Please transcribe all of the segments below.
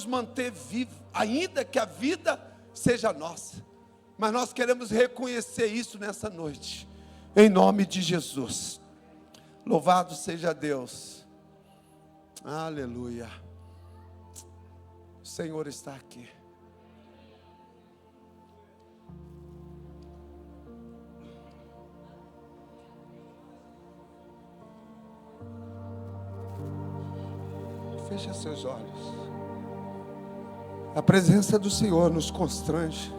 nos manter vivos, ainda que a vida seja nossa. Mas nós queremos reconhecer isso nessa noite, em nome de Jesus. Louvado seja Deus. Aleluia. O Senhor está aqui. Feche seus olhos. A presença do Senhor nos constrange.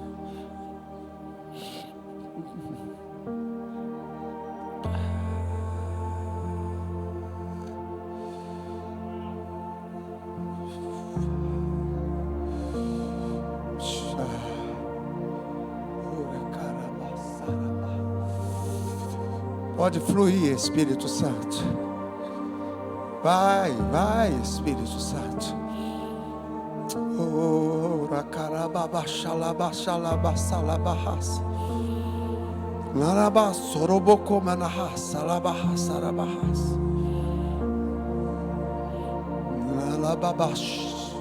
Pode fluir, Espírito Santo. Vai, vai, Espírito Santo. Oh, racarababachalabachalabassalabahas. Larabasorobocomanahas, alabahas. Lalababash.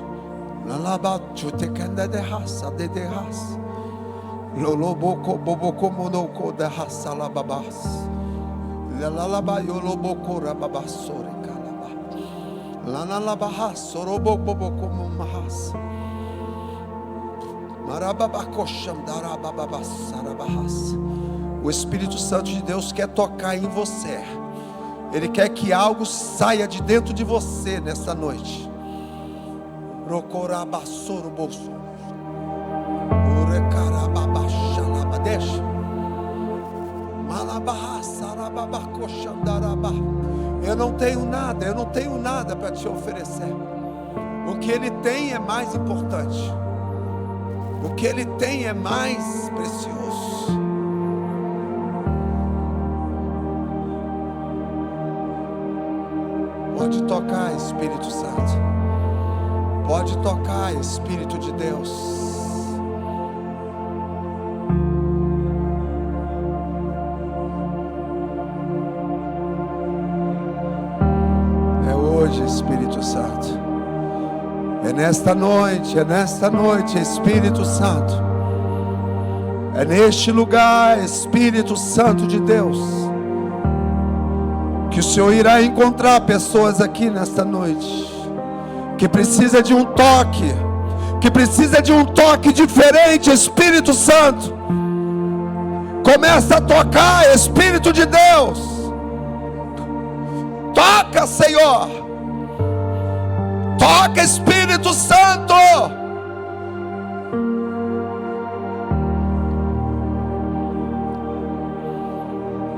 Lalabachutekandedehas, adedehas. Loloboko boboko monoko dehas, alababas. Lalaba yoloboko rababasore kalaba. Lanalabahas soroboboko mumahas. Marababakosham darabababas sarabahas. O Espírito Santo de Deus quer tocar em você. Ele quer que algo saia de dentro de você nessa noite. Rocorabasoro bolso. Orecarababashalaba. Deixa. Eu não tenho nada para te oferecer. O que Ele tem é mais importante. O que Ele tem é mais precioso. Pode tocar, Espírito Santo. Pode tocar, Espírito de Deus. Espírito Santo, é nesta noite, Espírito Santo, é neste lugar, Espírito Santo de Deus, que o Senhor irá encontrar pessoas aqui nesta noite, que precisa de um toque, diferente. Espírito Santo, começa a tocar, Espírito de Deus, toca, Senhor. Toca, Espírito Santo.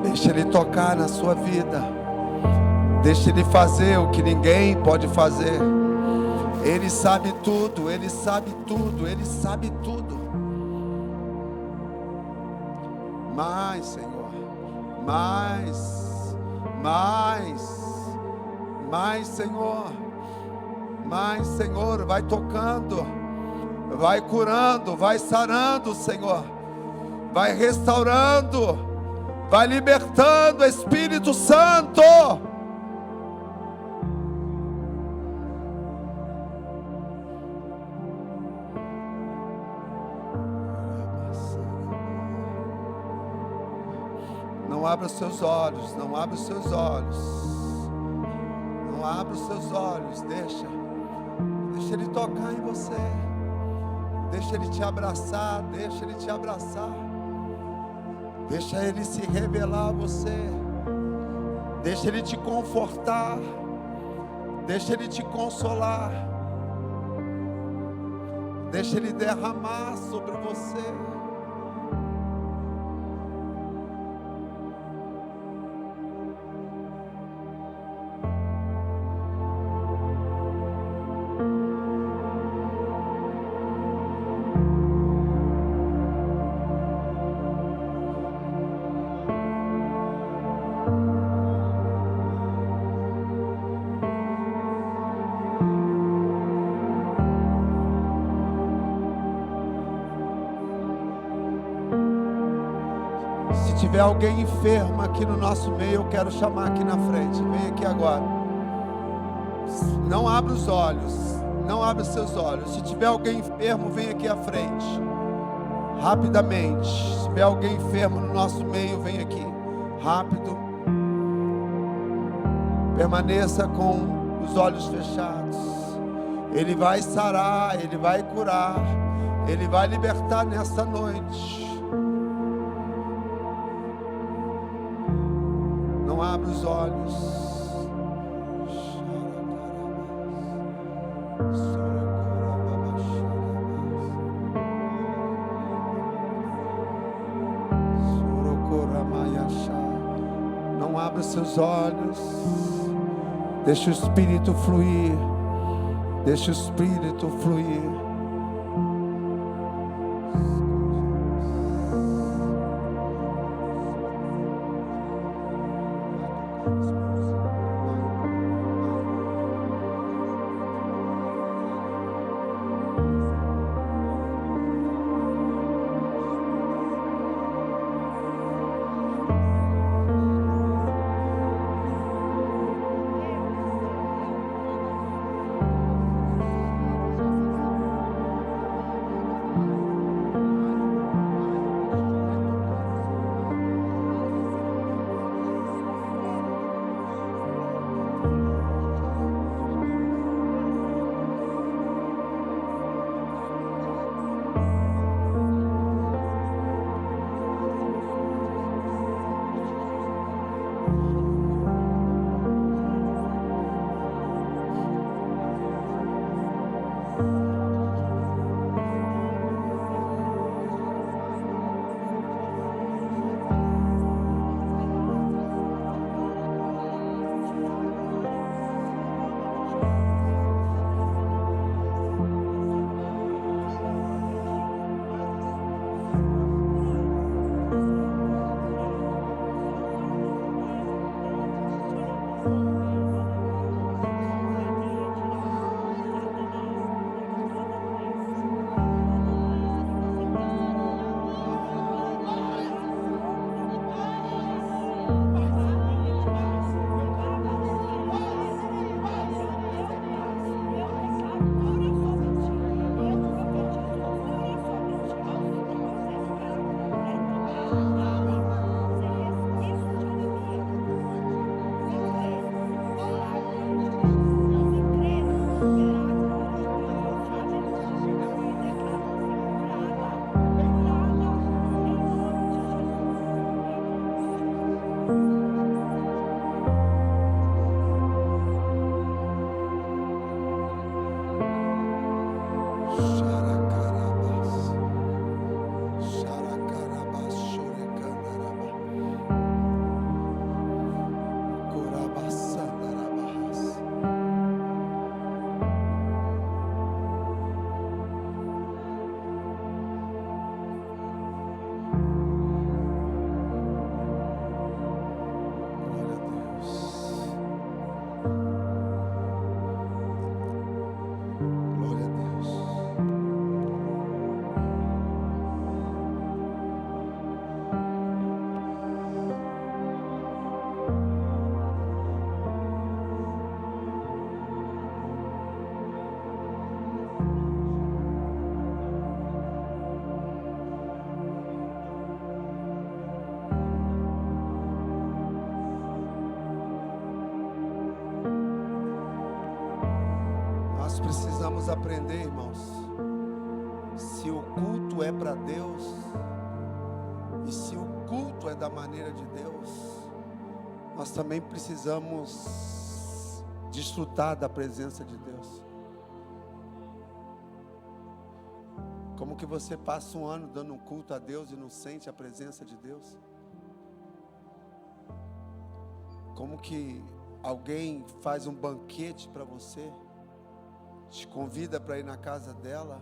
Deixa Ele tocar na sua vida. Deixa Ele fazer o que ninguém pode fazer. Ele sabe tudo, Ele sabe tudo, Ele sabe tudo. Mais, Senhor. Mais, Senhor. Mas, Senhor, vai tocando, vai curando, vai sarando, Senhor, vai restaurando, vai libertando, Espírito Santo. Não abra os seus olhos, não abra os seus olhos, não abra os seus olhos, deixa Ele tocar em você. Deixa Ele te abraçar. Deixa Ele te abraçar. Deixa Ele se revelar a você. Deixa Ele te confortar. Deixa Ele te consolar. Deixa Ele derramar sobre você. Se tiver alguém enfermo aqui no nosso meio, eu quero chamar aqui na frente. Vem aqui agora. Não abra os olhos. Não abre seus olhos. Se tiver alguém enfermo, vem aqui à frente. Rapidamente. Se tiver alguém enfermo no nosso meio, vem aqui. Rápido. Permaneça com os olhos fechados. Ele vai sarar, Ele vai curar, Ele vai libertar nessa noite. Não abre os olhos. Não abra seus olhos. Deixa o Espírito fluir. Deixa o Espírito fluir. Nós precisamos aprender, irmãos, se o culto é para Deus e se o culto é da maneira de Deus, nós também precisamos desfrutar da presença de Deus. Como que você passa um ano dando um culto a Deus e não sente a presença de Deus? Como que alguém faz um banquete para você, te convida para ir na casa dela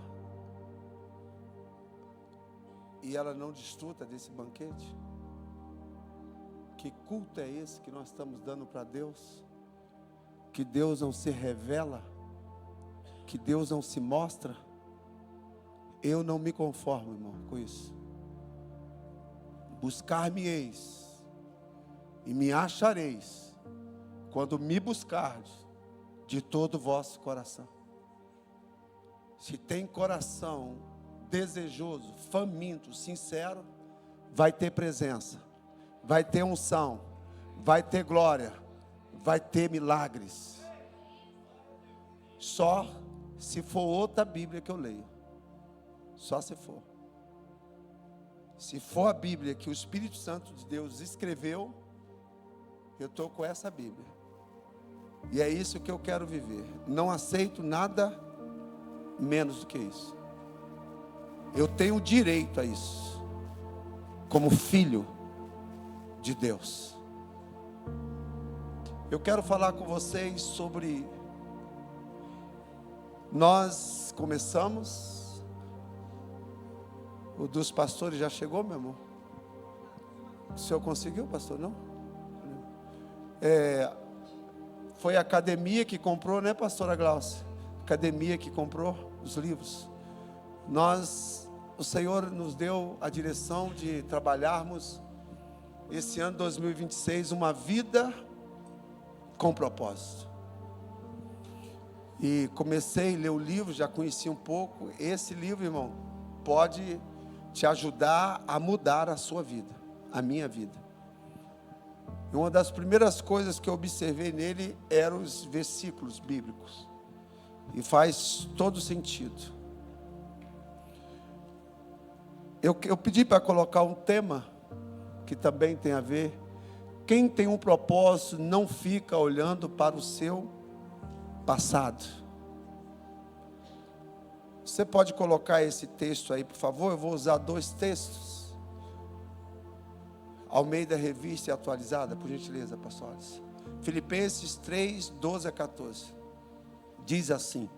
e ela não desfruta desse banquete? Que culto é esse que nós estamos dando para Deus? Que Deus não se revela? Que Deus não se mostra? Eu não me conformo, irmão, com isso. Buscar-me-eis e me achareis quando me buscardes de todo o vosso coração. se tem coração desejoso, faminto, sincero, vai ter presença, vai ter unção, vai ter glória, vai ter milagres. Só se for outra Bíblia que eu leio. Só se for. Se for a Bíblia que o Espírito Santo de Deus escreveu, eu estou com essa Bíblia. E é isso que eu quero viver. Não aceito nada menos do que isso. Eu tenho direito a isso, como filho de Deus. Eu quero falar com vocês sobre... Nós começamos... O dos pastores já chegou, meu amor? O senhor conseguiu, pastor? Não? Foi a academia que comprou, né, pastora Glaucia? Academia que comprou os livros. O Senhor nos deu a direção de trabalharmos esse ano 2026 uma vida com propósito. E comecei a ler o livro, já conheci um pouco. Esse livro, irmão, pode te ajudar a mudar a sua vida, a minha vida. E uma das primeiras coisas que eu observei nele eram os versículos bíblicos. E faz todo sentido. Eu pedi para colocar um tema que também tem a ver. Quem tem um propósito não fica olhando para o seu passado. Você pode colocar esse texto aí, por favor? Eu vou usar 2 textos. Almeida Revista e Atualizada, por gentileza, pastores. Filipenses 3, 12 a 14. Diz assim: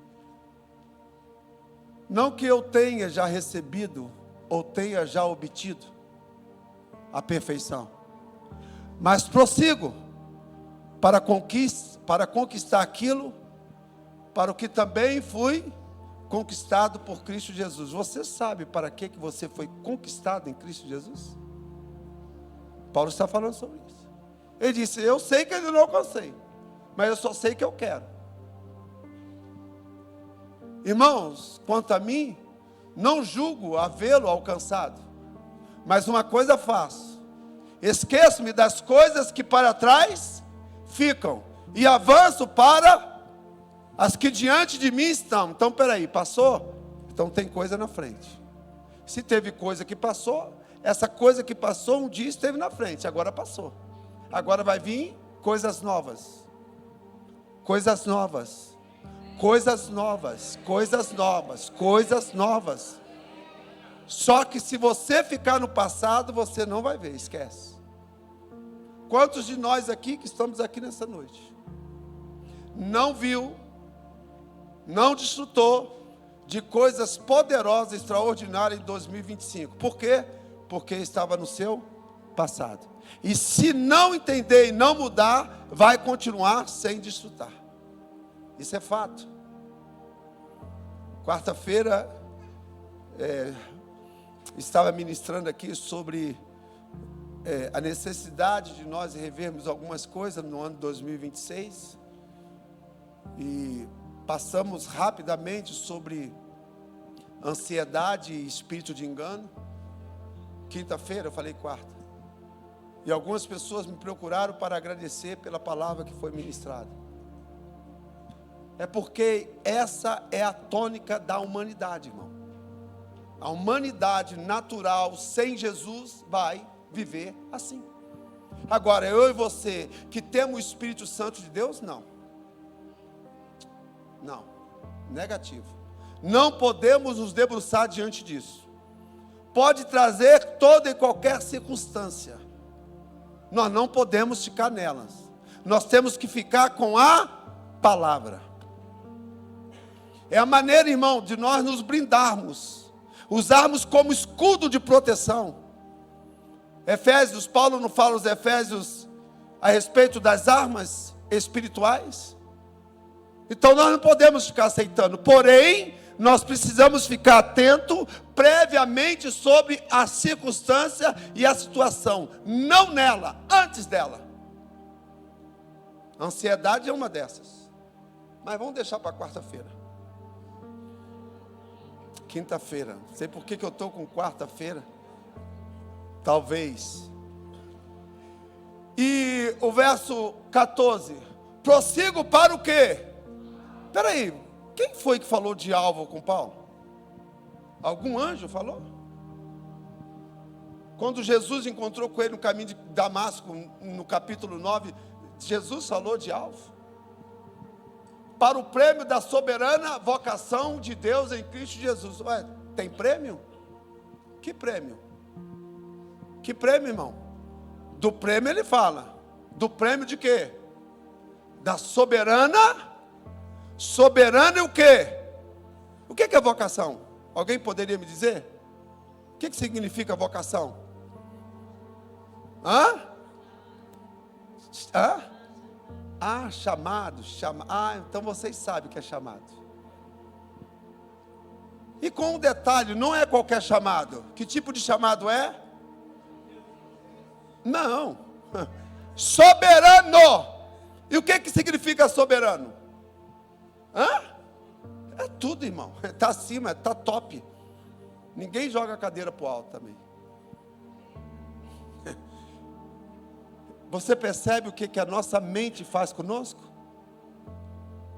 não que eu tenha já recebido ou tenha já obtido a perfeição, mas prossigo para conquistar aquilo para o que também fui conquistado por Cristo Jesus. Você sabe para que você foi conquistado em Cristo Jesus? Paulo está falando sobre isso. Ele disse: eu sei que ainda não alcancei, mas eu só sei que eu quero. Irmãos, quanto a mim, não julgo havê-lo alcançado, mas uma coisa faço: esqueço-me das coisas que para trás ficam e avanço para as que diante de mim estão. Então, peraí, passou? Então tem coisa na frente. Se teve coisa que passou, essa coisa que passou um dia esteve na frente, agora passou. Agora vai vir coisas novas. Coisas novas. Coisas novas. Coisas novas. Coisas novas. Só que se você ficar no passado, você não vai ver, esquece. Quantos de nós aqui que estamos aqui nessa noite não viu, não desfrutou de coisas poderosas, extraordinárias em 2025. Por quê? Porque estava no seu passado. E se não entender e não mudar, vai continuar sem desfrutar. Isso é fato. Quarta-feira, estava ministrando aqui sobre a necessidade de nós revermos algumas coisas no ano 2026. E passamos rapidamente sobre ansiedade e espírito de engano. Quinta-feira, eu falei quarta. E algumas pessoas me procuraram para agradecer pela palavra que foi ministrada. É porque essa é a tônica da humanidade, irmão. A humanidade natural, sem Jesus, vai viver assim. Agora, eu e você, que temos o Espírito Santo de Deus, não. Não, negativo. Não podemos nos debruçar diante disso. Pode trazer toda e qualquer circunstância. Nós não podemos ficar nelas. Nós temos que ficar com a palavra. É a maneira, irmão, de nós nos blindarmos, usarmos como escudo de proteção. Efésios, Paulo não fala aos Efésios a respeito das armas espirituais? Então nós não podemos ficar aceitando, porém, nós precisamos ficar atento previamente sobre a circunstância e a situação, não nela, antes dela. A ansiedade é uma dessas, mas vamos deixar para quarta-feira. quinta-feira. Não sei por que eu estou com quarta-feira. Talvez. E o verso 14. Prossigo para o quê? Espera aí. Quem foi que falou de alvo com Paulo? Algum anjo falou? Quando Jesus encontrou com ele no caminho de Damasco, no capítulo 9, Jesus falou de alvo. Para o prêmio da soberana vocação de Deus em Cristo Jesus. Ué, tem prêmio? Que prêmio? Que prêmio, irmão? Do prêmio ele fala. Do prêmio de quê? Da soberana. Soberana e o quê? O que é vocação? Alguém poderia me dizer? O que significa vocação? Hã? Chamado. Então vocês sabem o que é chamado. E com um detalhe, não é qualquer chamado. Que tipo de chamado é? Não. Soberano. E o que significa soberano? É tudo, irmão. Está acima, está top. Ninguém joga a cadeira para o alto também. Você percebe o que a nossa mente faz conosco?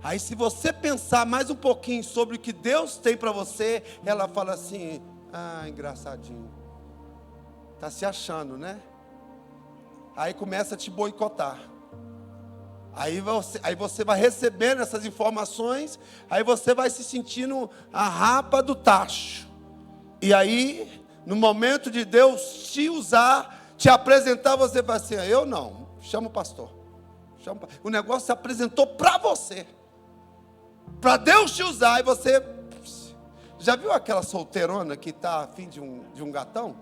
Aí se você pensar mais um pouquinho sobre o que Deus tem para você, ela fala assim, engraçadinho. Está se achando, né? Aí começa a te boicotar. Aí você vai recebendo essas informações, aí você vai se sentindo a rapa do tacho. E aí, no momento de Deus te usar, te apresentar, você vai assim, eu não, chama o pastor. O negócio se apresentou para você. Para Deus te usar, e você... Já viu aquela solteirona que está afim de um gatão?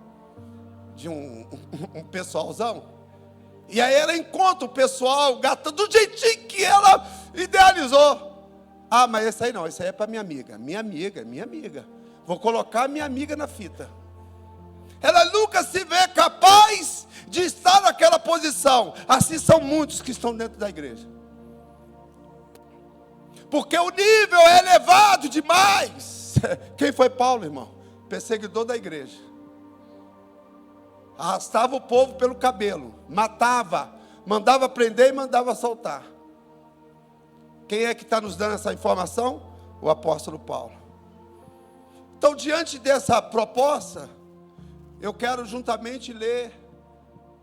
De um pessoalzão? E aí ela encontra o pessoal, o gatão, do jeitinho que ela idealizou. Mas esse aí não, esse aí é para minha amiga. Minha amiga. Vou colocar minha amiga na fita. Ela nunca se vê capaz de estar naquela posição. Assim são muitos que estão dentro da igreja. Porque o nível é elevado demais. Quem foi Paulo, irmão? Perseguidor da igreja. Arrastava o povo pelo cabelo, matava, mandava prender e mandava soltar. Quem é que está nos dando essa informação? O apóstolo Paulo. Então, diante dessa proposta, eu quero juntamente ler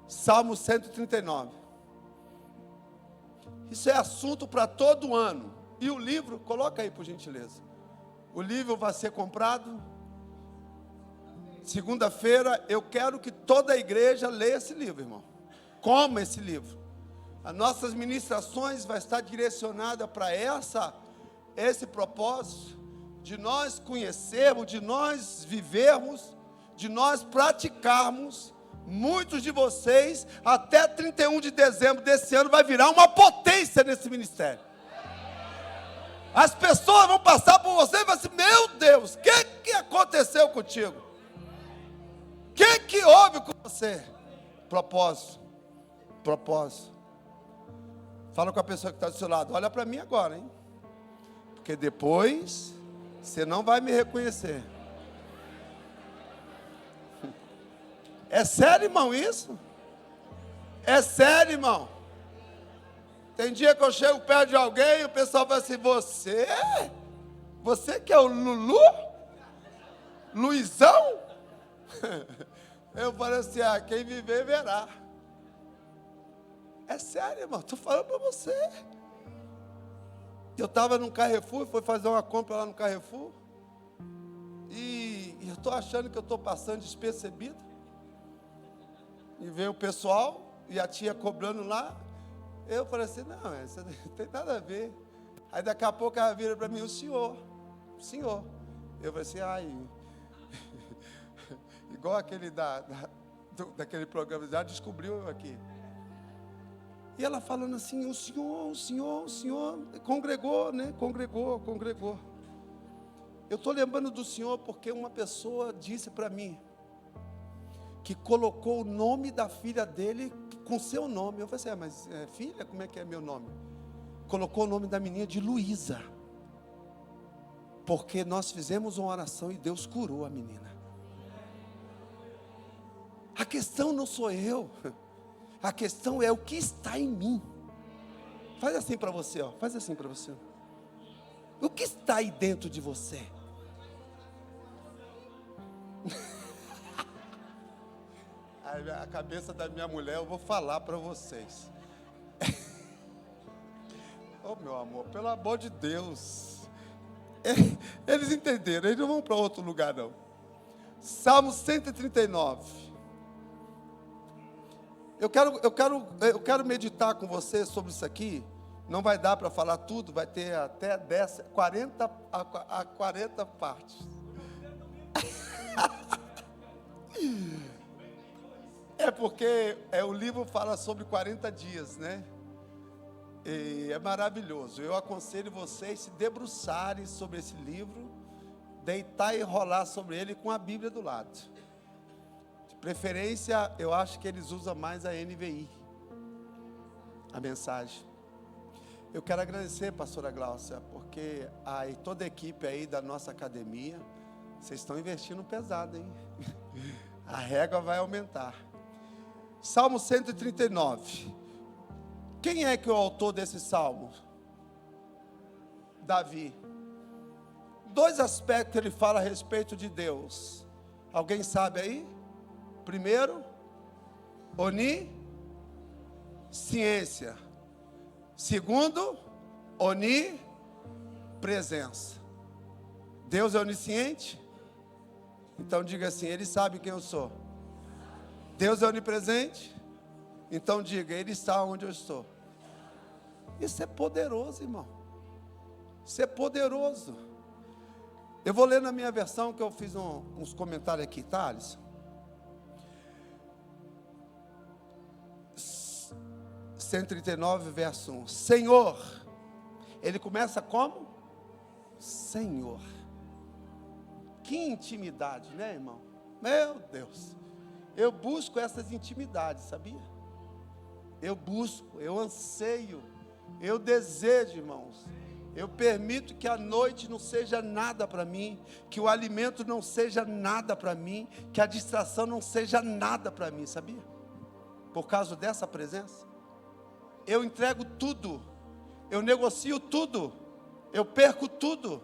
Salmo 139. Isso é assunto para todo ano. E o livro, coloca aí por gentileza. O livro vai ser comprado. Segunda-feira, eu quero que toda a igreja leia esse livro, irmão. Coma esse livro. As nossas ministrações vai estar direcionada para esse propósito de nós conhecermos, de nós vivermos, de nós praticarmos. Muitos de vocês, até 31 de dezembro desse ano, vai virar uma potência nesse ministério. As pessoas vão passar por você e vão dizer, meu Deus, o que aconteceu contigo? O que houve com você? Propósito. Fala com a pessoa que está do seu lado. Olha para mim agora, hein? Porque depois você não vai me reconhecer. É sério, irmão, isso? É sério, irmão. Tem dia que eu chego perto de alguém e o pessoal fala assim, Você que é o Lulu? Luizão? Eu falei assim, quem viver verá. É sério, irmão, estou falando para você. Eu estava num Carrefour, fui fazer uma compra lá no Carrefour. E eu estou achando que eu estou passando despercebido. E veio o pessoal, e a tia cobrando lá. Eu falei assim, não, isso não tem nada a ver. Aí daqui a pouco ela vira para mim, o senhor. Eu falei assim, igual aquele daquele programa, já descobriu eu aqui. E ela falando assim, o senhor, congregou, né? Congregou. Eu estou lembrando do senhor porque uma pessoa disse para mim, que colocou o nome da filha dele com seu nome. Eu falei assim, mas filha, como é que é meu nome? Colocou o nome da menina de Luísa. Porque nós fizemos uma oração e Deus curou a menina. A questão não sou eu. A questão é o que está em mim. Faz assim para você, ó. Faz assim para você. O que está aí dentro de você? A cabeça da minha mulher eu vou falar para vocês. Oh, meu amor, pelo amor de Deus. Eles entenderam, eles não vão para outro lugar não. Salmo 139. Eu quero meditar com você sobre isso aqui. Não vai dar para falar tudo, vai ter até 40 partes. É porque o livro fala sobre 40 dias, né? E é maravilhoso. Eu aconselho vocês se debruçarem sobre esse livro, deitar e rolar sobre ele com a Bíblia do lado. De preferência, eu acho que eles usam mais a NVI, a mensagem. Eu quero agradecer, pastora Gláucia, porque toda a equipe aí da nossa academia, vocês estão investindo pesado, hein? A régua vai aumentar. Salmo 139. Quem é que é o autor desse salmo? Davi. 2 aspectos ele fala a respeito de Deus. Alguém sabe aí? Primeiro, onisciência. Segundo, onipresença. Deus é onisciente? Então diga assim, Ele sabe quem eu sou. Deus é onipresente? Então diga, Ele está onde eu estou. Isso é poderoso, irmão. Isso é poderoso. Eu vou ler na minha versão, que eu fiz uns comentários aqui, tá, Alisson? 139, verso 1. Senhor. Ele começa como? Senhor. Que intimidade, né, irmão? Meu Deus. Eu busco essas intimidades, sabia? Eu busco, eu anseio, eu desejo, irmãos. Eu permito que a noite não seja nada para mim, que o alimento não seja nada para mim, que a distração não seja nada para mim, sabia? Por causa dessa presença. Eu entrego tudo, eu negocio tudo, eu perco tudo,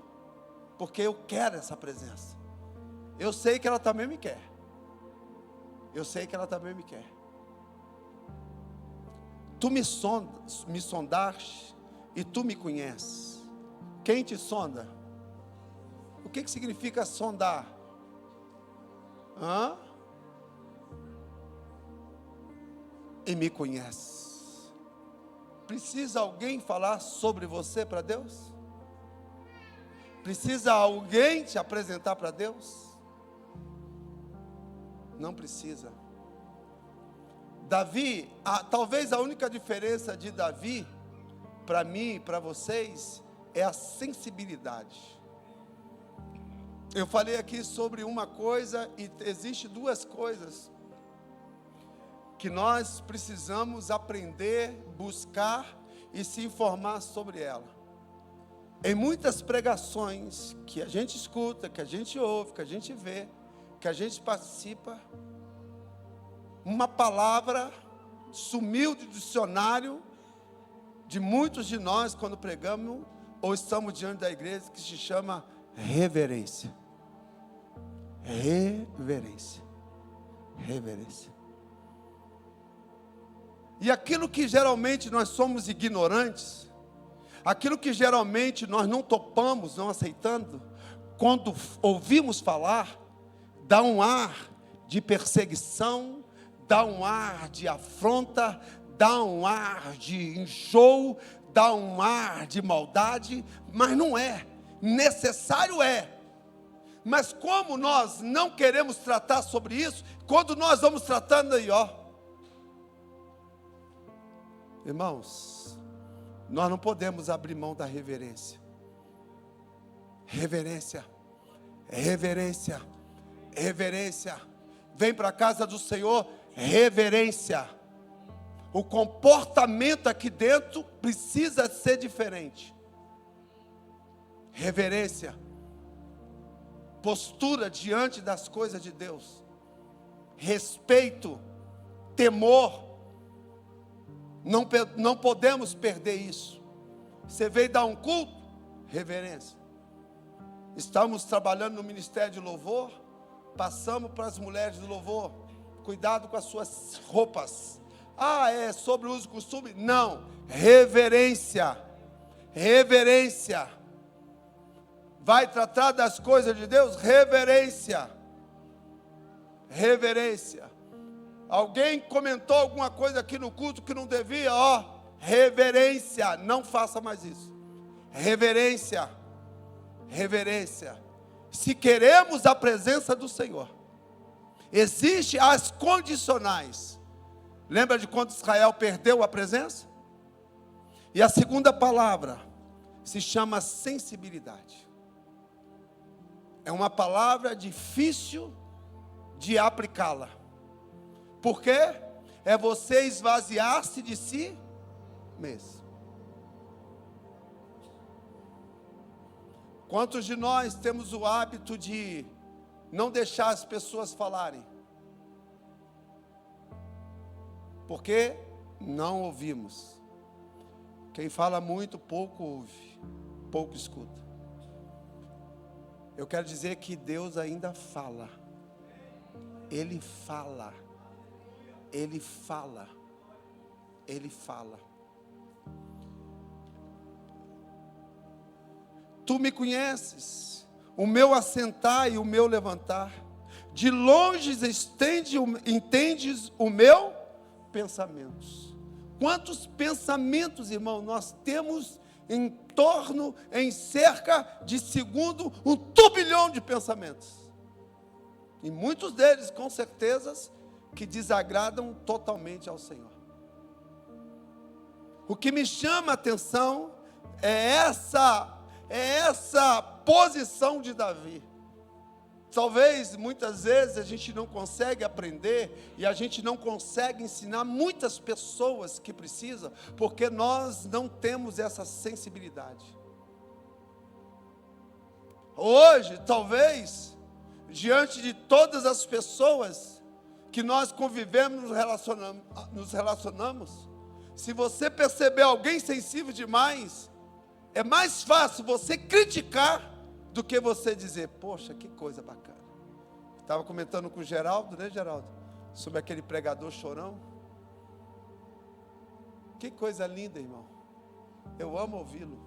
porque eu quero essa presença. Eu sei que ela também me quer. Eu sei que ela também me quer. Tu me sondaste e tu me conheces. Quem te sonda? O que significa sondar? E me conhece. Precisa alguém falar sobre você para Deus? Precisa alguém te apresentar para Deus? Não precisa. Davi, talvez a única diferença de Davi, para mim e para vocês, é a sensibilidade. Eu falei aqui sobre uma coisa, e existe 2 coisas que nós precisamos aprender, buscar e se informar sobre ela. Em muitas pregações que a gente escuta, que a gente ouve, que a gente vê, que a gente participa, uma palavra sumiu do dicionário de muitos de nós quando pregamos ou estamos diante da igreja, que se chama reverência. Reverência. Reverência. E aquilo que geralmente nós somos ignorantes, aquilo que geralmente nós não topamos, não aceitando, quando ouvimos falar, dá um ar de perseguição, dá um ar de afronta, dá um ar de enjoo, dá um ar de maldade, mas não é, necessário é. Mas como nós não queremos tratar sobre isso, quando nós vamos tratando aí, irmãos, nós não podemos abrir mão da reverência. Reverência, reverência, reverência. Vem para a casa do Senhor, reverência. O comportamento aqui dentro precisa ser diferente. Reverência. postura diante das coisas de Deus, respeito, temor. Não podemos perder isso. Você veio dar um culto? Reverência. Estamos trabalhando no ministério de louvor, passamos para as mulheres do louvor, cuidado com as suas roupas. É sobre o uso e costume? Não, reverência, reverência. Vai tratar das coisas de Deus? Reverência, reverência. Alguém comentou alguma coisa aqui no culto que não devia? Reverência, não faça mais isso. Reverência, reverência. Se queremos a presença do Senhor, existem as condicionais. Lembra de quando Israel perdeu a presença? E a segunda palavra se chama sensibilidade. É uma palavra difícil de aplicá-la. Por quê? É você esvaziar-se de si mesmo. Quantos de nós temos o hábito de não deixar as pessoas falarem? Porque não ouvimos. Quem fala muito, pouco ouve, pouco escuta. Eu quero dizer que Deus ainda fala. Ele fala. Ele fala. Ele fala. Tu me conheces, o meu assentar e o meu levantar. De longe entendes o meu pensamentos. Quantos pensamentos, irmão, nós temos em torno, em cerca de segundo, 1 turbilhão de pensamentos. E muitos deles, com certeza, que desagradam totalmente ao Senhor. O que me chama a atenção é essa posição de Davi. Talvez, muitas vezes, a gente não consegue aprender e a gente não consegue ensinar muitas pessoas que precisam, porque nós não temos essa sensibilidade. Hoje, talvez, diante de todas as pessoas que nós convivemos, nos relacionamos, se você perceber alguém sensível demais, é mais fácil você criticar do que você dizer, poxa, que coisa bacana. Estava comentando com o Geraldo, né, Geraldo? Sobre aquele pregador chorão. Que coisa linda, irmão. Eu amo ouvi-lo.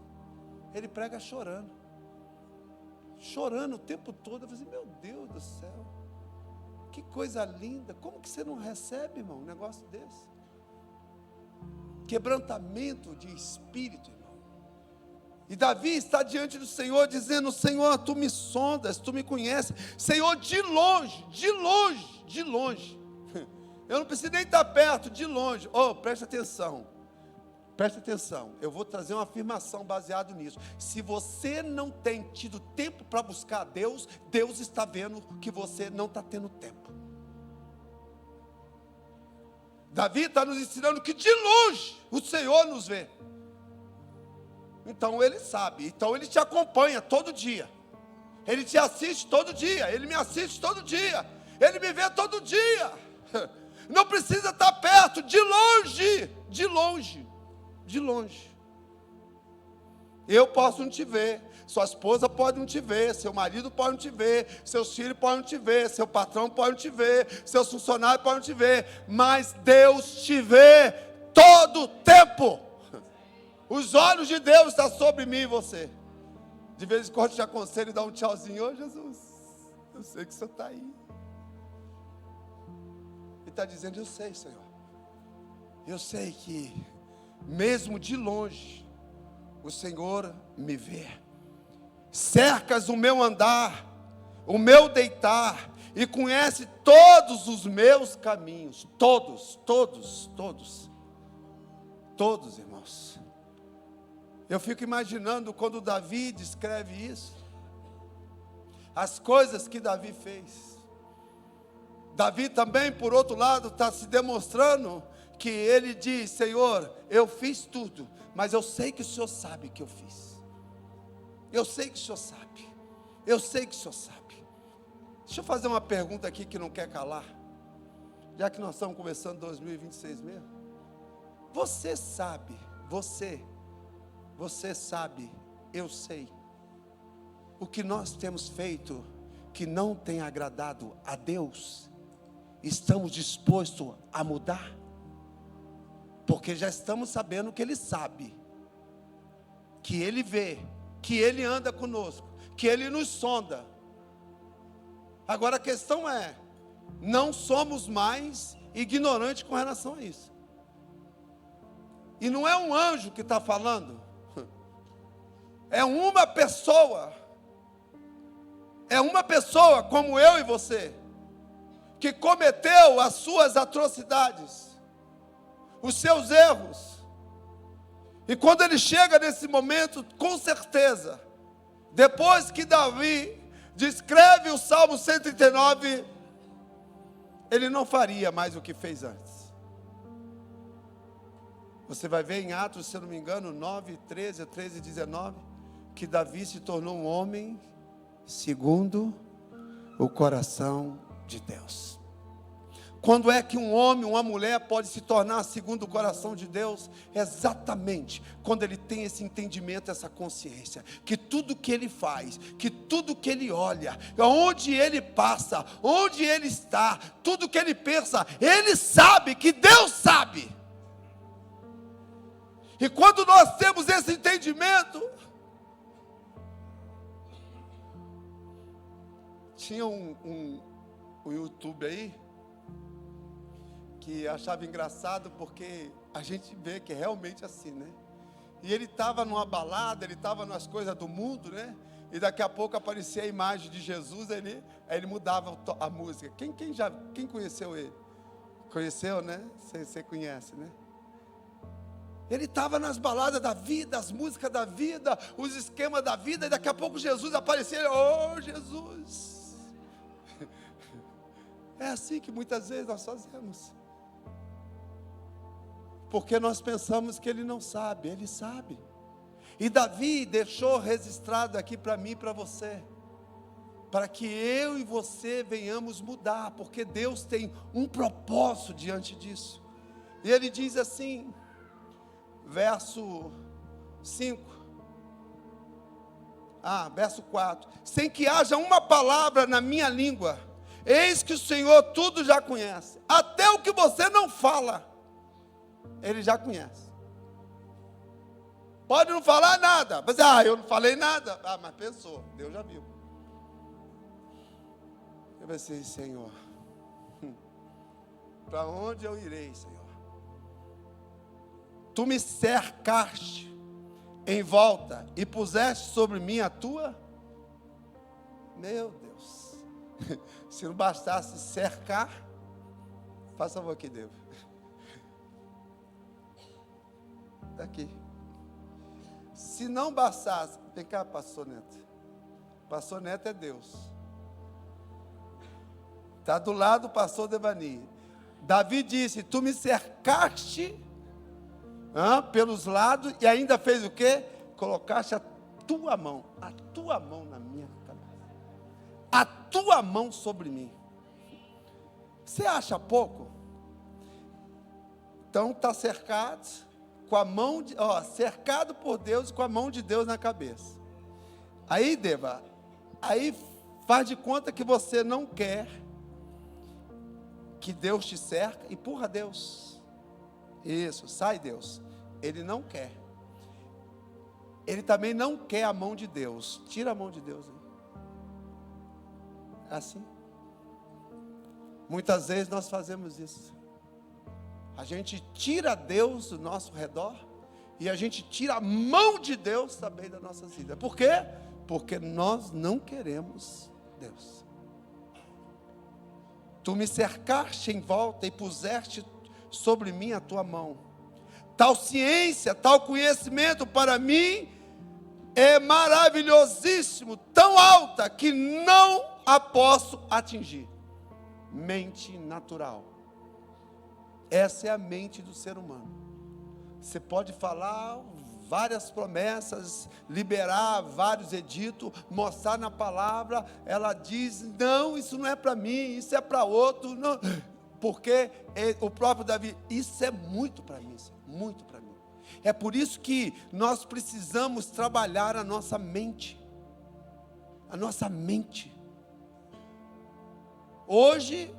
Ele prega chorando. Chorando o tempo todo. Eu falei, meu Deus do céu. Que coisa linda. Como que você não recebe, irmão, um negócio desse? Quebrantamento de espírito, irmão. E Davi está diante do Senhor dizendo, Senhor, Tu me sondas, Tu me conheces. Senhor, de longe, de longe, de longe. Eu não preciso nem estar perto, de longe. Preste atenção. Preste atenção. Eu vou trazer uma afirmação baseada nisso. Se você não tem tido tempo para buscar a Deus, Deus está vendo que você não está tendo tempo. Davi está nos ensinando que de longe o Senhor nos vê. Então ele sabe, então ele te acompanha todo dia, ele te assiste todo dia, ele me assiste todo dia, ele me vê todo dia, não precisa estar perto, de longe, de longe, de longe. Eu posso não te ver, sua esposa pode não te ver, seu marido pode não te ver, seus filhos podem não te ver, seu patrão pode não te ver, seus funcionários podem não te ver, mas Deus te vê todo o tempo. Os olhos de Deus estão sobre mim e você. De vez em quando te aconselho e dá um tchauzinho. Ô Jesus, eu sei que o Senhor está aí. Ele está dizendo, eu sei, Senhor. Eu sei que mesmo de longe, o Senhor me vê. Cercas o meu andar, o meu deitar, e conhece todos os meus caminhos. Todos, irmãos. Eu fico imaginando quando Davi descreve isso, as coisas que Davi fez. Davi também, por outro lado, está se demonstrando que ele diz, Senhor, eu fiz tudo, mas eu sei que o Senhor sabe que eu fiz. Eu sei que o Senhor sabe. Eu sei que o Senhor sabe. Deixa eu fazer uma pergunta aqui que não quer calar, já que nós estamos começando 2026 mesmo. Você sabe, você sabe, eu sei, o que nós temos feito que não tem agradado a Deus? Estamos dispostos a mudar? Porque já estamos sabendo que Ele sabe, que Ele vê, que Ele anda conosco, que Ele nos sonda. Agora a questão é, não somos mais ignorantes com relação a isso. E não é um anjo que está falando, é uma pessoa como eu e você, que cometeu as suas atrocidades, os seus erros. E quando ele chega nesse momento, com certeza, depois que Davi descreve o Salmo 139, ele não faria mais o que fez antes. Você vai ver em Atos, se eu não me engano, 9, 13, 13 e 19, que Davi se tornou um homem segundo o coração de Deus. Quando é que um homem, uma mulher pode se tornar segundo o coração de Deus? Exatamente quando ele tem esse entendimento, essa consciência, que tudo que ele faz, que tudo que ele olha, onde ele passa, onde ele está, tudo que ele pensa, ele sabe que Deus sabe. E quando nós temos esse entendimento, tinha um YouTube aí, que achava engraçado, porque a gente vê que é realmente assim, né? E ele estava numa balada, ele estava nas coisas do mundo, né? E daqui a pouco aparecia a imagem de Jesus, aí ele mudava a música. Quem conheceu ele? Conheceu, né? Você conhece, né? Ele estava nas baladas da vida, as músicas da vida, os esquemas da vida, e daqui a pouco Jesus aparecia, ele, oh Jesus! É assim que muitas vezes nós fazemos. Porque nós pensamos que Ele não sabe, Ele sabe. E Davi deixou registrado aqui para mim e para você, para que eu e você venhamos mudar, porque Deus tem um propósito diante disso. E Ele diz assim, verso 5, verso 4, sem que haja uma palavra na minha língua, eis que o Senhor tudo já conhece, até o que você não fala, Ele já conhece. Pode não falar nada, mas eu não falei nada, mas pensou, Deus já viu. Eu pensei, Senhor, para onde eu irei, Senhor? Tu me cercaste em volta e puseste sobre mim a tua. Meu Deus, se não bastasse cercar, faça favor aqui, Deus. Aqui. Se não bastasse, vem cá, pastor Neto. Pastor Neto é Deus. Está do lado do pastor Devani. Davi disse, tu me cercaste pelos lados, e ainda fez o quê? Colocaste a tua mão na minha cabeça, a tua mão sobre mim. Você acha pouco? Então está cercado com a mão cercado por Deus, com a mão de Deus na cabeça. Aí, Deva, aí faz de conta que você não quer que Deus te cerca, empurra Deus. Isso, sai Deus. Ele não quer. Ele também não quer a mão de Deus. Tira a mão de Deus aí. Assim. Muitas vezes nós fazemos isso. A gente tira Deus do nosso redor e a gente tira a mão de Deus também da nossa vida. Por quê? Porque nós não queremos Deus. Tu me cercaste em volta e puseste sobre mim a tua mão. Tal ciência, tal conhecimento para mim é maravilhosíssimo, tão alta que não a posso atingir. Mente natural. Essa é a mente do ser humano. Você pode falar várias promessas, liberar vários editos, mostrar na palavra, ela diz, não, isso não é para mim, isso é para outro, não. Porque o próprio Davi, isso é muito para mim, muito para mim. É por isso que nós precisamos trabalhar a nossa mente. A nossa mente. Hoje,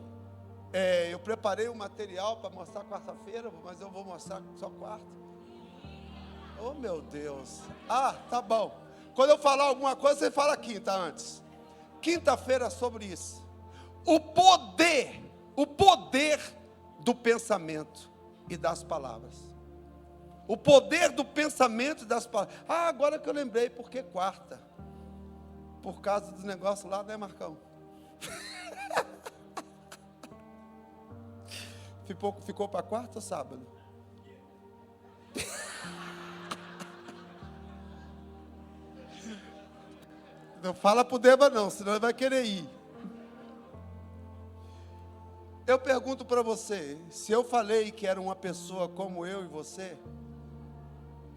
eu preparei um material para mostrar quarta-feira, mas eu vou mostrar só quarta. Oh, meu Deus. Ah, tá bom. Quando eu falar alguma coisa, você fala quinta antes. Quinta-feira é sobre isso. O poder do pensamento e das palavras. O poder do pensamento e das palavras. Ah, agora que eu lembrei, por que quarta? Por causa do negócio lá, né, Marcão? Ficou para quarta ou sábado? Não fala pro Deba não, senão ele vai querer ir. Eu pergunto para você, se eu falei que era uma pessoa como eu e você,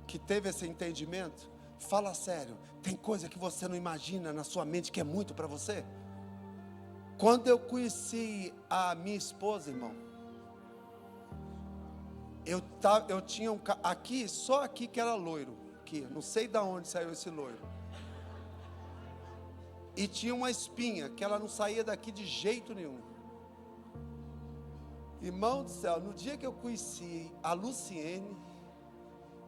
que teve esse entendimento, fala sério, tem coisa que você não imagina na sua mente que é muito para você? Quando eu conheci a minha esposa, irmão, eu tinha só aqui que era loiro, aqui, não sei de onde saiu esse loiro. E tinha uma espinha, que ela não saía daqui de jeito nenhum. Irmão do céu, no dia que eu conheci a Luciene,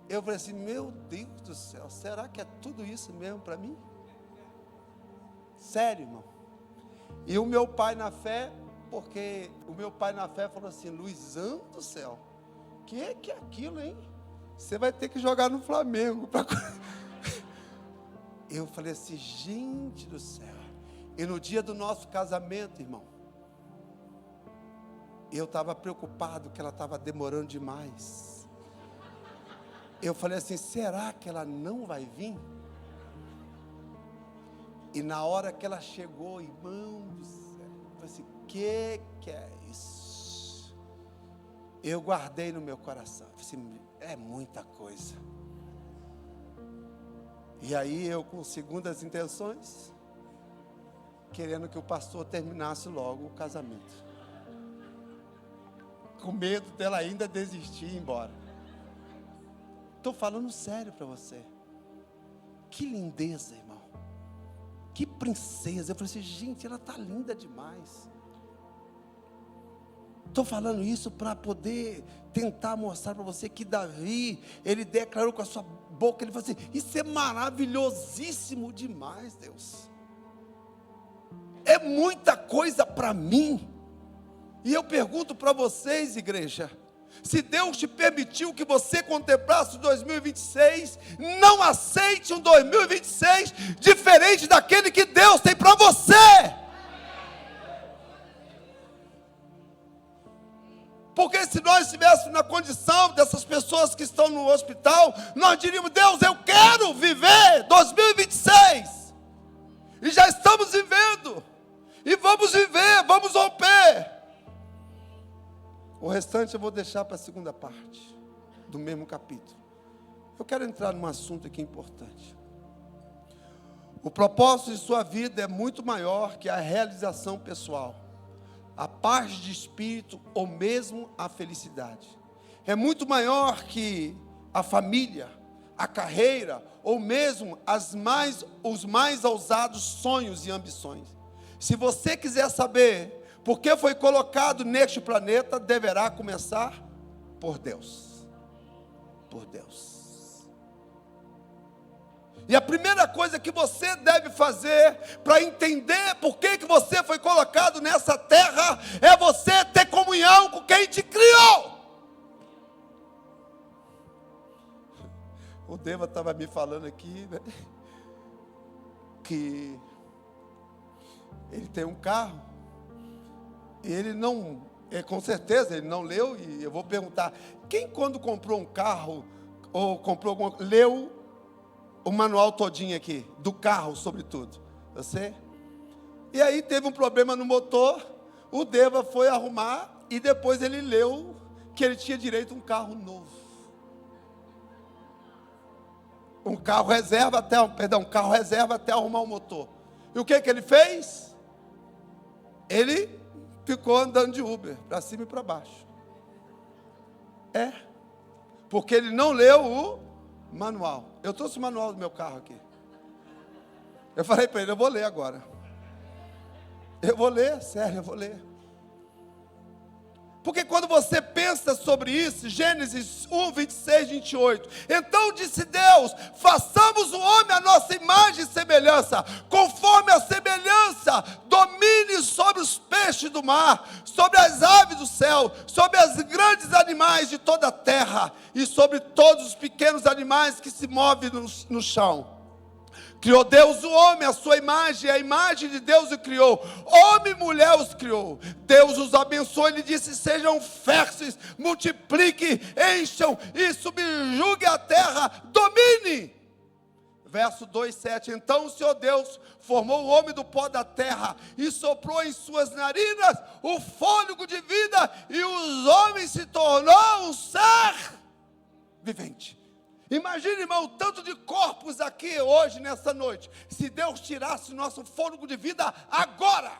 eu falei assim, meu Deus do céu, será que é tudo isso mesmo para mim? Sério, irmão. E o meu pai na fé, porque o meu pai na fé falou assim, Luizão do céu, que é aquilo, hein? Você vai ter que jogar no Flamengo. Eu falei assim, gente do céu. E no dia do nosso casamento, irmão, eu estava preocupado que ela estava demorando demais. Eu falei assim, será que ela não vai vir? E na hora que ela chegou, irmão do céu, eu falei assim, que é isso? Eu guardei no meu coração. Eu falei assim, é muita coisa. E aí eu, com segundas intenções, querendo que o pastor terminasse logo o casamento. Com medo dela ainda desistir e ir embora. Estou falando sério para você. Que lindeza, irmão. Que princesa. Eu falei assim, gente, ela está linda demais. Estou falando isso para poder tentar mostrar para você que Davi, ele declarou com a sua boca, ele falou assim, isso é maravilhosíssimo demais, Deus. É muita coisa para mim. E eu pergunto para vocês, igreja, se Deus te permitiu que você contemplasse o 2026, não aceite um 2026 diferente daquele que Deus tem para você. Porque se nós estivéssemos na condição dessas pessoas que estão no hospital, nós diríamos, Deus, eu quero viver 2026. E já estamos vivendo. E vamos viver, vamos romper. O restante eu vou deixar para a segunda parte do mesmo capítulo. Eu quero entrar num assunto aqui importante. O propósito de sua vida é muito maior que a realização pessoal, a paz de espírito ou mesmo a felicidade. É muito maior que a família, a carreira ou mesmo os mais ousados sonhos e ambições. Se você quiser saber por que foi colocado neste planeta, deverá começar por Deus. Por Deus. E a primeira coisa que você deve fazer para entender por que você foi colocado nessa terra é você ter comunhão com quem te criou. O Deva estava me falando aqui, né, que ele tem um carro. E ele não, com certeza, ele não leu, e eu vou perguntar, quem quando comprou um carro, ou comprou leu o manual todinho aqui, do carro sobretudo? Você? E aí teve um problema no motor, o Deva foi arrumar, e depois ele leu que ele tinha direito a um carro novo. um carro reserva até arrumar o motor. E o que ele fez? Ele ficou andando de Uber, para cima e para baixo. Porque ele não leu o manual. Eu trouxe o manual do meu carro aqui. Eu falei para ele, eu vou ler agora. Eu vou ler, sério, eu vou ler. Porque quando você pensa sobre isso, Gênesis 1, 26, 28. Então disse Deus, façamos o homem à nossa imagem e semelhança, conforme a semelhança, domine sobre os peixes do mar, sobre as aves do céu, sobre os grandes animais de toda a terra, e sobre todos os pequenos animais que se movem no chão. Criou Deus o homem, a sua imagem, a imagem de Deus o criou. Homem e mulher os criou. Deus os abençoou e lhe disse, sejam férteis, multipliquem, encham e subjuguem a terra, domine. Verso 2, 7. Então o Senhor Deus formou o homem do pó da terra e soprou em suas narinas o fôlego de vida, e os homens se tornou um ser vivente. Imagine, irmão, o tanto de corpos aqui hoje, nessa noite, se Deus tirasse o nosso fôlego de vida agora.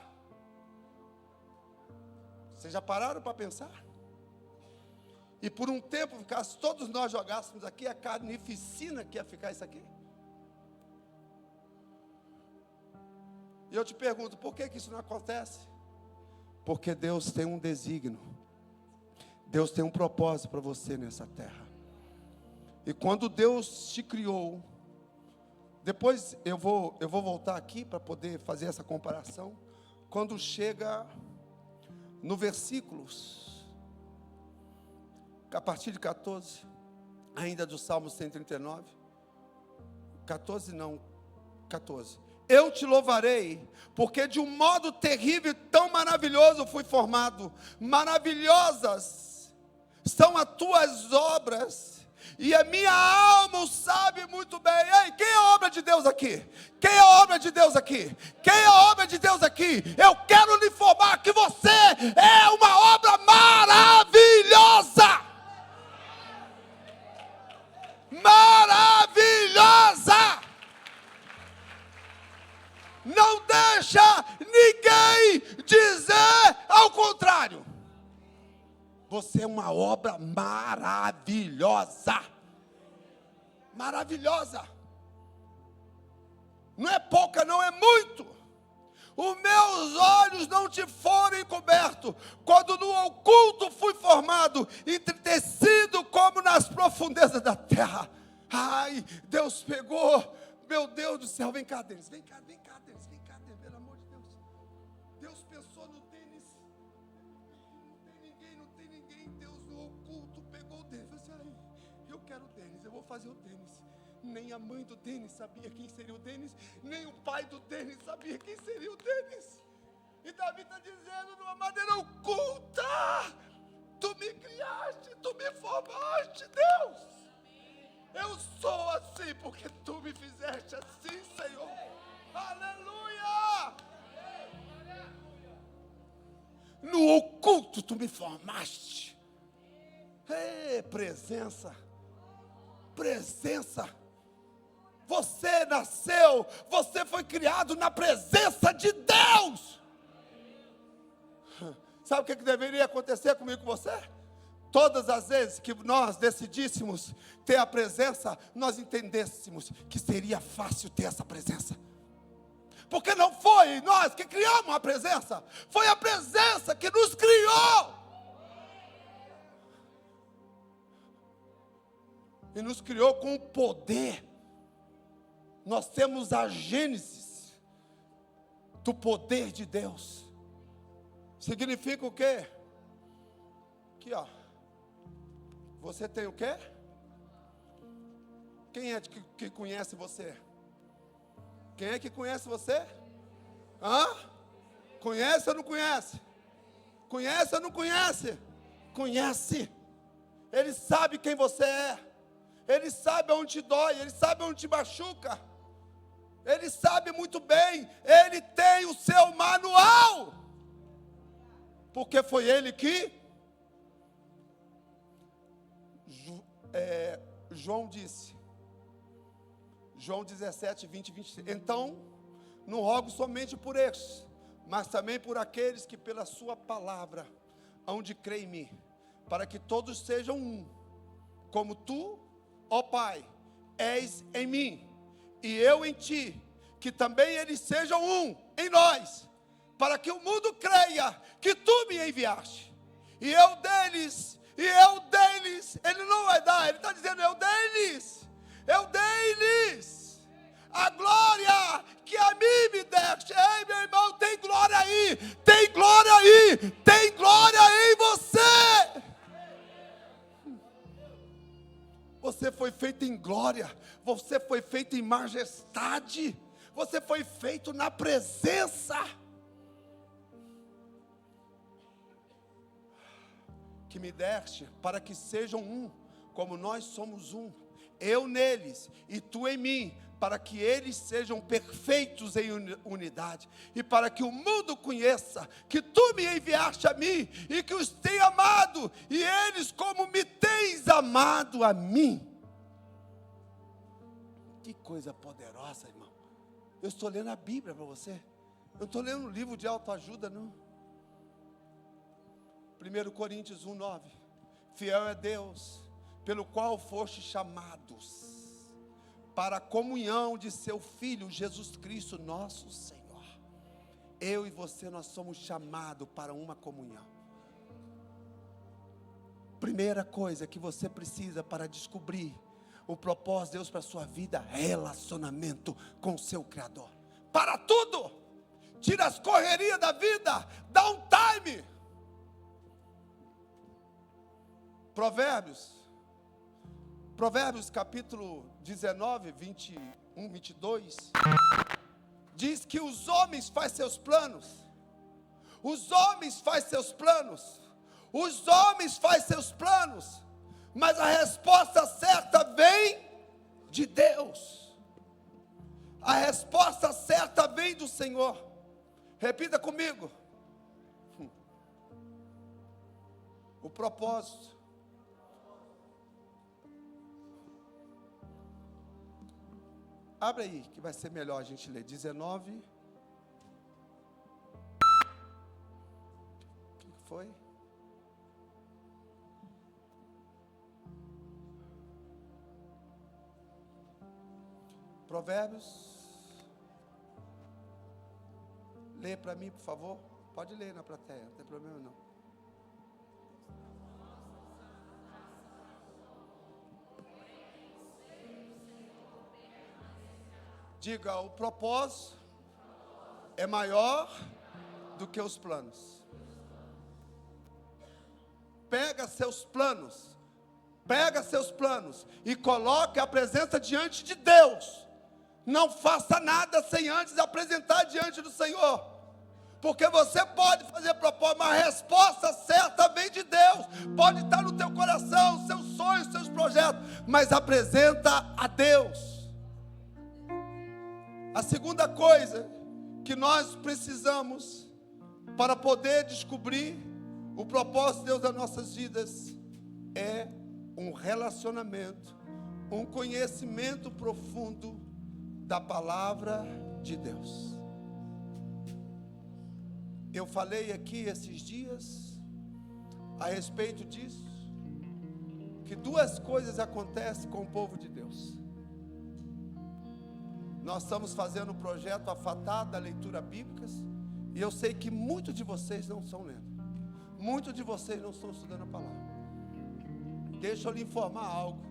Vocês já pararam para pensar? E por um tempo, se todos nós jogássemos aqui, a carnificina que ia ficar isso aqui. E eu te pergunto, por que isso não acontece? Porque Deus tem um desígnio. Deus tem um propósito para você nessa terra. E quando Deus te criou, depois eu vou voltar aqui para poder fazer essa comparação. Quando chega no versículos, a partir de 14, ainda do Salmo 139, 14. Eu te louvarei, porque de um modo terrível e tão maravilhoso fui formado. Maravilhosas são as tuas obras, e a minha alma o sabe muito bem. Ei, quem é a obra de Deus aqui? Quem é a obra de Deus aqui? Quem é a obra de Deus aqui? Eu quero lhe informar que você é uma obra maravilhosa. Maravilhosa. Não deixa ninguém dizer ao contrário. Você é uma obra maravilhosa. Maravilhosa. Não é pouca, não, é muito. Os meus olhos não te foram encobertos, quando no oculto fui formado, entretecido como nas profundezas da terra. Ai, Deus pegou, meu Deus do céu, vem cá, Denis, vem cá, Denis, pelo amor de Deus. Deus pensou no Denis. Não tem ninguém. Deus no oculto pegou o Denis. Você aí, eu quero o Denis, eu vou fazer o Denis. Nem a mãe do Denis sabia quem seria o Denis, nem o pai do Denis sabia quem seria o Denis. E Davi está dizendo de uma maneira oculta: tu me criaste, tu me formaste, Deus. Eu sou assim porque tu me fizeste assim, Senhor. Aleluia! No oculto tu me formaste. Ei, presença. Você nasceu, você foi criado na presença de Deus. Sabe o que deveria acontecer comigo e com você? Todas as vezes que nós decidíssemos ter a presença, nós entendêssemos que seria fácil ter essa presença. Porque não foi nós que criamos a presença, foi a presença que nos criou. E nos criou com o poder. Nós temos a gênese do poder de Deus. Significa o quê? Aqui, ó. Você tem o quê? Quem é que conhece você? Quem é que conhece você? Hã? Conhece ou não conhece? Conhece ou não conhece? Conhece. Ele sabe quem você é. Ele sabe onde te dói. Ele sabe onde te machuca. Ele sabe muito bem. Ele tem o seu manual. Porque foi ele que... João disse: João 17, 20 e 23. Então, não rogo somente por estes, mas também por aqueles que pela sua palavra hão de crer em mim, para que todos sejam um, como tu, ó Pai, és em mim, e eu em ti, que também eles sejam um em nós, para que o mundo creia que tu me enviaste, e eu deles, ele não vai dar, ele está dizendo eu deles, a glória que a mim me deste. Ei, meu irmão, tem glória aí, tem glória em você. Você foi feito em glória, você foi feito em majestade, você foi feito na presença. Que me deste, para que sejam um, como nós somos um, eu neles e tu em mim, para que eles sejam perfeitos em unidade, e para que o mundo conheça que tu me enviaste a mim, e que os tenho amado, e eles como me tens amado a mim. Que coisa poderosa, irmão. Eu estou lendo a Bíblia para você, eu não estou lendo um livro de autoajuda, não. 1 Coríntios 1, 9. Fiel é Deus, pelo qual foste chamados para a comunhão de seu Filho Jesus Cristo, nosso Senhor. Eu e você, nós somos chamados para uma comunhão. Primeira coisa que você precisa para descobrir o propósito de Deus para a sua vida: relacionamento com o seu Criador. Para tudo, tira as correrias da vida, dá um time. Provérbios capítulo 19, 21, 22, diz que os homens fazem seus planos, mas a resposta certa vem de Deus, a resposta certa vem do Senhor. Repita comigo: o propósito. Abre aí, que vai ser melhor a gente ler. 19. O que foi? Provérbios. Lê para mim, por favor. Pode ler na plateia, não tem problema não. Diga: o propósito é maior do que os planos. Pega seus planos e coloque a presença diante de Deus. Não faça nada sem antes apresentar diante do Senhor, porque você pode fazer propósito, mas a resposta certa vem de Deus. Pode estar no teu coração, seus sonhos, seus projetos, mas apresenta a Deus. A segunda coisa que nós precisamos para poder descobrir o propósito de Deus das nossas vidas é um relacionamento, um conhecimento profundo da palavra de Deus. Eu falei aqui esses dias a respeito disso, que duas coisas acontecem com o povo de Deus. Nós estamos fazendo um projeto Afatá da leitura bíblicas, e eu sei que muitos de vocês não estão lendo, muitos de vocês não estão estudando a palavra. Deixa eu lhe informar algo,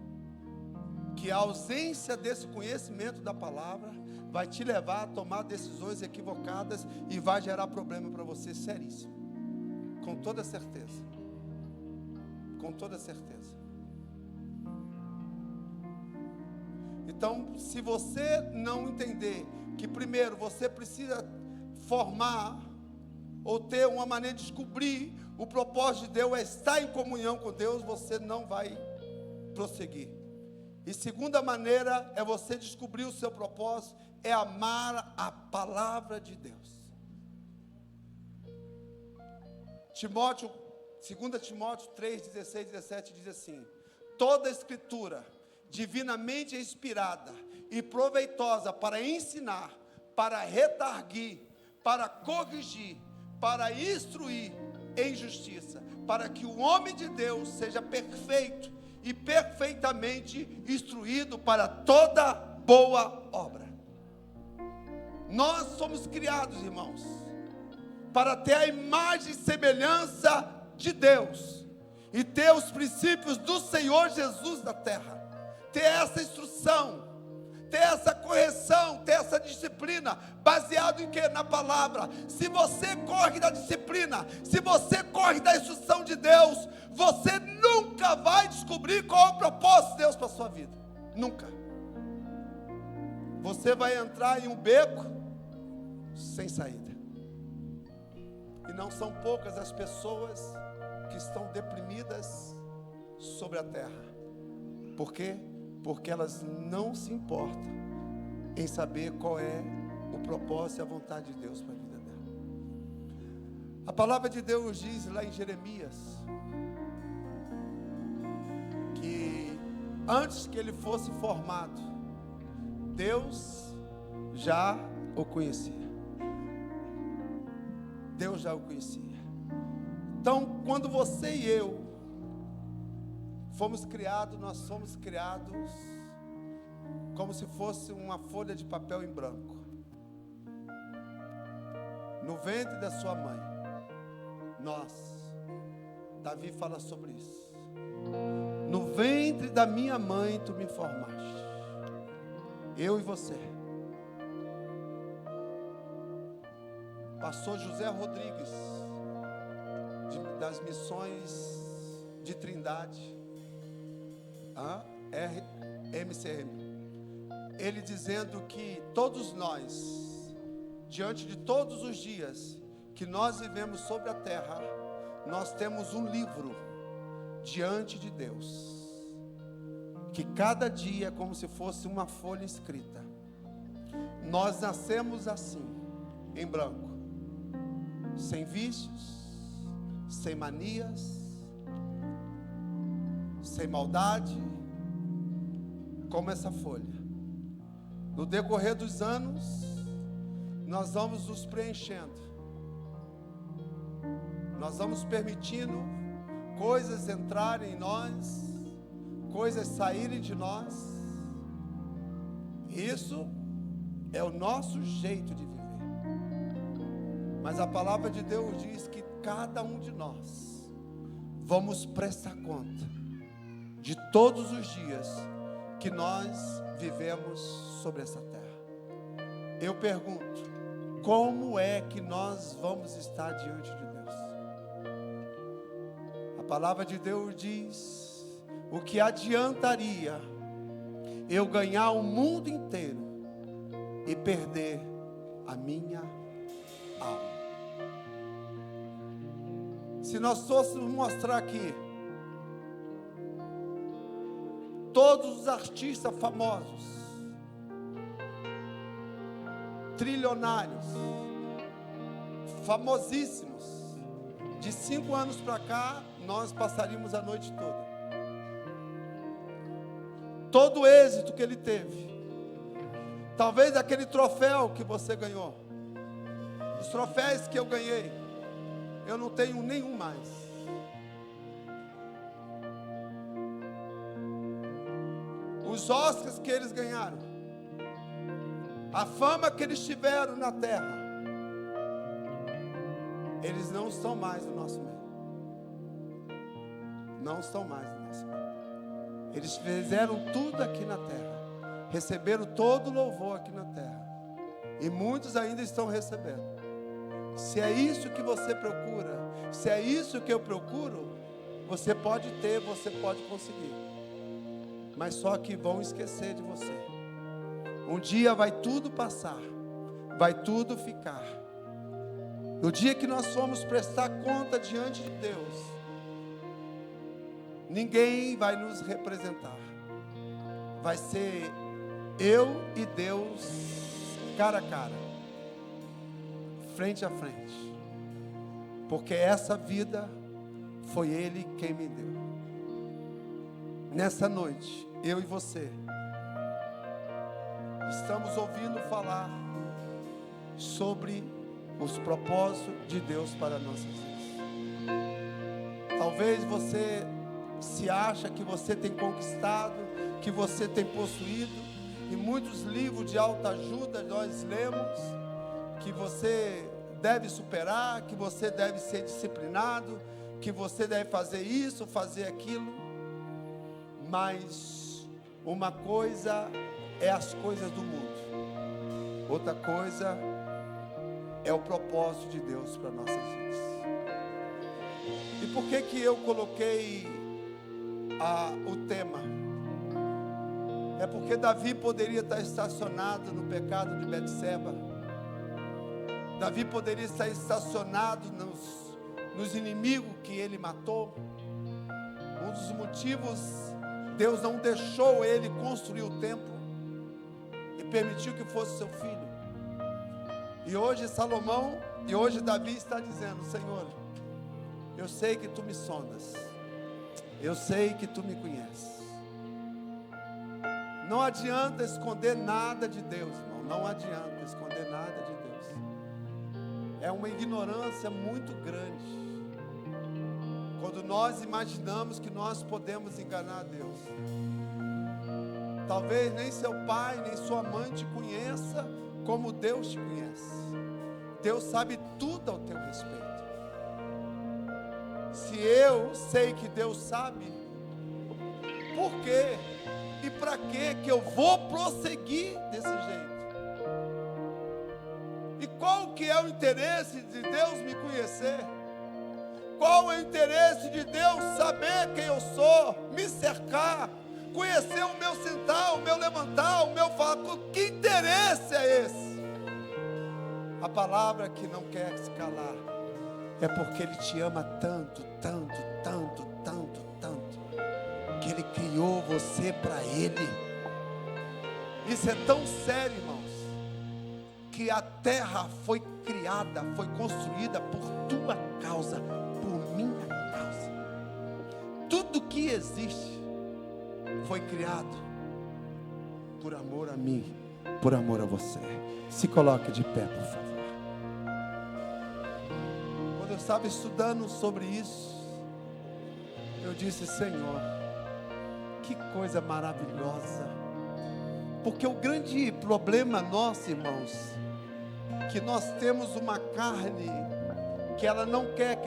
que a ausência desse conhecimento da palavra vai te levar a tomar decisões equivocadas e vai gerar problema para você seríssimo, com toda certeza, com toda certeza. Então, se você não entender que primeiro você precisa formar ou ter uma maneira de descobrir o propósito de Deus, é estar em comunhão com Deus, você não vai prosseguir. E segunda maneira é você descobrir o seu propósito, é amar a palavra de Deus. 2 Timóteo 3, 16, 17 diz assim: toda a escritura divinamente inspirada e proveitosa para ensinar, para redarguir, para corrigir, para instruir em justiça, para que o homem de Deus seja perfeito e perfeitamente instruído para toda boa obra. Nós somos criados, irmãos, para ter a imagem e semelhança de Deus e ter os princípios do Senhor Jesus na terra, ter essa instrução, ter essa correção, ter essa disciplina, baseado em quê? Na palavra. Se você corre da disciplina, se você corre da instrução de Deus, você nunca vai descobrir qual é o propósito de Deus para a sua vida, nunca. Você vai entrar em um beco sem saída, e não são poucas as pessoas que estão deprimidas sobre a terra. Por quê? Porque elas não se importam em saber qual é o propósito e a vontade de Deus para a vida dela. A palavra de Deus diz lá em Jeremias que antes que ele fosse formado, Deus já o conhecia. Deus já o conhecia. Então, quando você e eu fomos criados, nós somos criados como se fosse uma folha de papel em branco. No ventre da sua mãe, Davi fala sobre isso. No ventre da minha mãe tu me formaste. Eu e você. Pastor José Rodrigues, das missões de Trindade, RMCM, ele dizendo que todos nós, diante de todos os dias que nós vivemos sobre a terra, nós temos um livro diante de Deus, que cada dia é como se fosse uma folha escrita. Nós nascemos assim, em branco, sem vícios, sem manias, sem maldade, como essa folha. No decorrer dos anos, nós vamos nos preenchendo, nós vamos permitindo coisas entrarem em nós, coisas saírem de nós. Isso é o nosso jeito de viver. Mas a palavra de Deus diz que cada um de nós vamos prestar conta de todos os dias que nós vivemos sobre essa terra. Eu pergunto, como é que nós vamos estar diante de Deus? A palavra de Deus diz: o que adiantaria eu ganhar o mundo inteiro e perder a minha alma? Se nós fôssemos mostrar aqui todos os artistas famosos, trilionários, famosíssimos, de 5 anos para cá, nós passaríamos a noite toda. Todo o êxito que ele teve, talvez aquele troféu que você ganhou, os troféus que eu ganhei, eu não tenho nenhum mais. Os Oscars que eles ganharam, a fama que eles tiveram na terra, eles não estão mais no nosso meio. Não estão mais no nosso meio. Eles fizeram tudo aqui na terra, receberam todo o louvor aqui na terra, e muitos ainda estão recebendo. Se é isso que você procura, se é isso que eu procuro, você pode ter, você pode conseguir, mas só que vão esquecer de você. Um dia vai tudo passar, vai tudo ficar. No dia que nós formos prestar conta diante de Deus, ninguém vai nos representar. Vai ser eu e Deus cara a cara, frente a frente, porque essa vida foi Ele quem me deu. Nessa noite, eu e você estamos ouvindo falar sobre os propósitos de Deus para nossas vidas. Talvez você se acha que você tem conquistado, que você tem possuído, e muitos livros de autoajuda nós lemos que você deve superar, que você deve ser disciplinado, que você deve fazer isso, fazer aquilo. Mas uma coisa é as coisas do mundo, outra coisa é o propósito de Deus para nossas vidas. E por que eu coloquei o tema? É porque Davi poderia estar estacionado no pecado de Betseba. Davi poderia estar estacionado nos inimigos que ele matou. Um dos motivos, Deus não deixou ele construir o templo e permitiu que fosse seu filho. E hoje Davi está dizendo: Senhor, eu sei que tu me sondas, eu sei que tu me conheces. Não adianta esconder nada de Deus, irmão. Não adianta esconder nada de Deus. É uma ignorância muito grande quando nós imaginamos que nós podemos enganar a Deus. Talvez nem seu pai, nem sua mãe te conheça como Deus te conhece. Deus sabe tudo ao teu respeito. Se eu sei que Deus sabe, por quê? E para que eu vou prosseguir desse jeito? E qual que é o interesse de Deus me conhecer? Qual é o interesse de Deus saber quem eu sou, me cercar, conhecer o meu sentar, o meu levantar, o meu falar? Que interesse é esse? A palavra que não quer se calar é porque Ele te ama tanto, tanto, tanto, tanto, tanto, que Ele criou você para Ele. Isso é tão sério, irmãos, que a terra foi criada, foi construída por tua causa, por minha causa. Tudo que existe foi criado por amor a mim, por amor a você. Se coloque de pé, por favor. Quando eu estava estudando sobre isso, eu disse: Senhor, que coisa maravilhosa. Porque o grande problema nosso, irmãos, que nós temos uma carne que ela não quer que